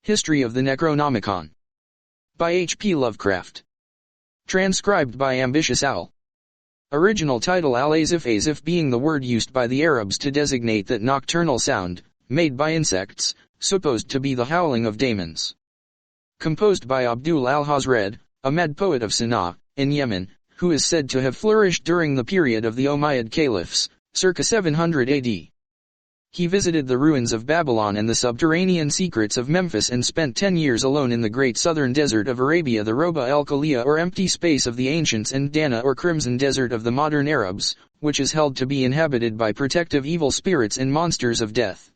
History of the Necronomicon. By H.P. Lovecraft. Transcribed by Ambitious Owl. Original title Al-Azif being the word used by the Arabs to designate that nocturnal sound, made by insects, supposed to be the howling of demons. Composed by Abdul al-Hazred, a mad poet of Sana'a, in Yemen, who is said to have flourished during the period of the Umayyad Caliphs, circa 700 AD. He visited the ruins of Babylon and the subterranean secrets of Memphis and spent 10 years alone in the great southern desert of Arabia, the Roba el-Khaliyah or empty space of the ancients, and Dana or crimson desert of the modern Arabs, which is held to be inhabited by protective evil spirits and monsters of death.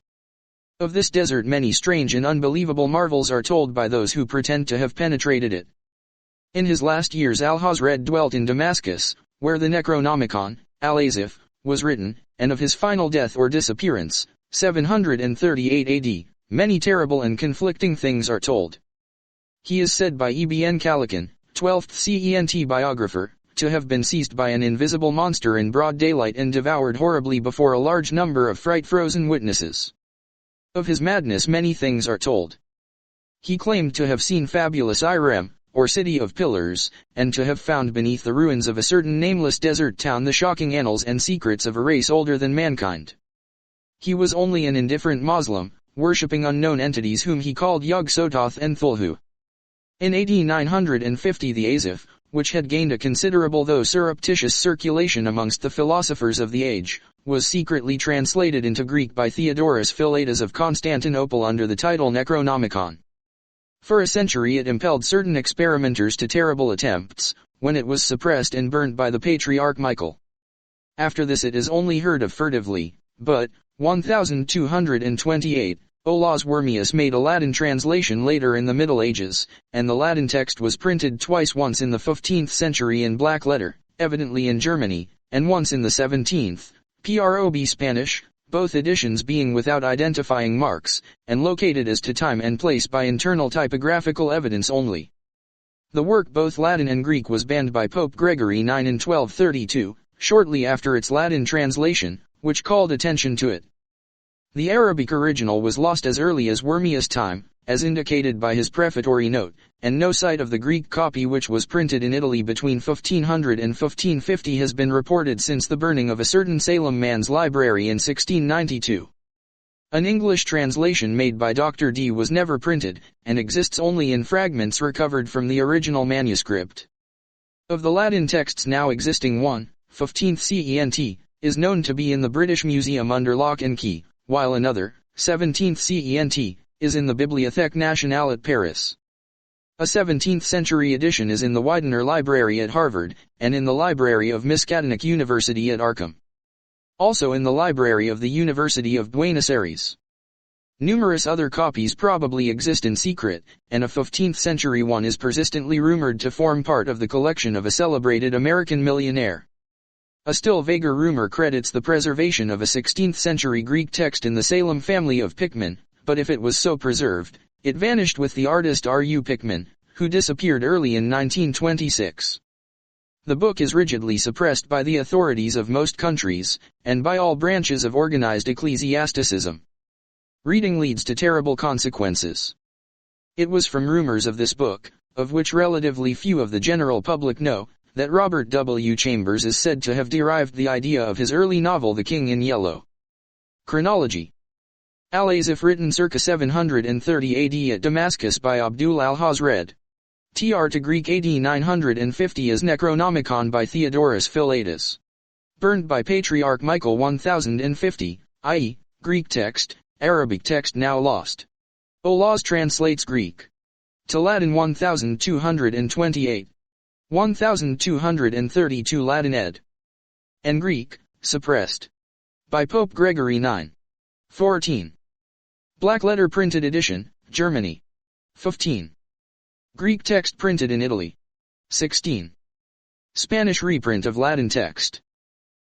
Of this desert many strange and unbelievable marvels are told by those who pretend to have penetrated it. In his last years al-Hazred dwelt in Damascus, where the Necronomicon, Al-Azif, was written, and of his final death or disappearance, 738 AD, many terrible and conflicting things are told. He is said by Ibn Khaldun, 12th Cent biographer, to have been seized by an invisible monster in broad daylight and devoured horribly before a large number of fright-frozen witnesses. Of his madness many things are told. He claimed to have seen fabulous Irem, or city of pillars, and to have found beneath the ruins of a certain nameless desert town the shocking annals and secrets of a race older than mankind. He was only an indifferent Moslem, worshipping unknown entities whom he called Yog-Sothoth and Thulhu. In AD 950 the Azif, which had gained a considerable though surreptitious circulation amongst the philosophers of the age, was secretly translated into Greek by Theodorus Philaetus of Constantinople under the title Necronomicon. For a century it impelled certain experimenters to terrible attempts, when it was suppressed and burned by the Patriarch Michael. After this it is only heard of furtively, but, 1228, Olaus Wormius made a Latin translation later in the Middle Ages, and the Latin text was printed twice, once in the 15th century in black letter, evidently in Germany, and once in the 17th, prob Spanish, both editions being without identifying marks, and located as to time and place by internal typographical evidence only. The work, both Latin and Greek, was banned by Pope Gregory IX in 1232, shortly after its Latin translation, which called attention to it. The Arabic original was lost as early as Wormius' time, as indicated by his prefatory note, and no sight of the Greek copy, which was printed in Italy between 1500 and 1550, has been reported since the burning of a certain Salem man's library in 1692. An English translation made by Dr. D was never printed, and exists only in fragments recovered from the original manuscript. Of the Latin texts now existing, one, 15th Cent, is known to be in the British Museum under lock and key, while another, 17th Cent, is in the Bibliothèque Nationale at Paris. A 17th century edition is in the Widener Library at Harvard, and in the Library of Miskatonic University at Arkham. Also in the Library of the University of Buenos Aires. Numerous other copies probably exist in secret, and a 15th century one is persistently rumored to form part of the collection of a celebrated American millionaire. A still vaguer rumor credits the preservation of a 16th century Greek text in the Salem family of Pickman, but if it was so preserved, it vanished with the artist R.U. Pickman, who disappeared early in 1926. The book is rigidly suppressed by the authorities of most countries, and by all branches of organized ecclesiasticism. Reading leads to terrible consequences. It was from rumors of this book, of which relatively few of the general public know, that Robert W. Chambers is said to have derived the idea of his early novel The King in Yellow. Chronology. Al-Azif, written circa 730 AD at Damascus by Abdul al-Hazred. Tr to Greek AD 950 as Necronomicon by Theodorus Philaetus. Burned by Patriarch Michael 1050, i.e., Greek text, Arabic text now lost. Olaus translates Greek to Latin 1228. 1232 Latin ed. And Greek, suppressed. By Pope Gregory IX. 14. Black letter printed edition, Germany. 15. Greek text printed in Italy. 16. Spanish reprint of Latin text.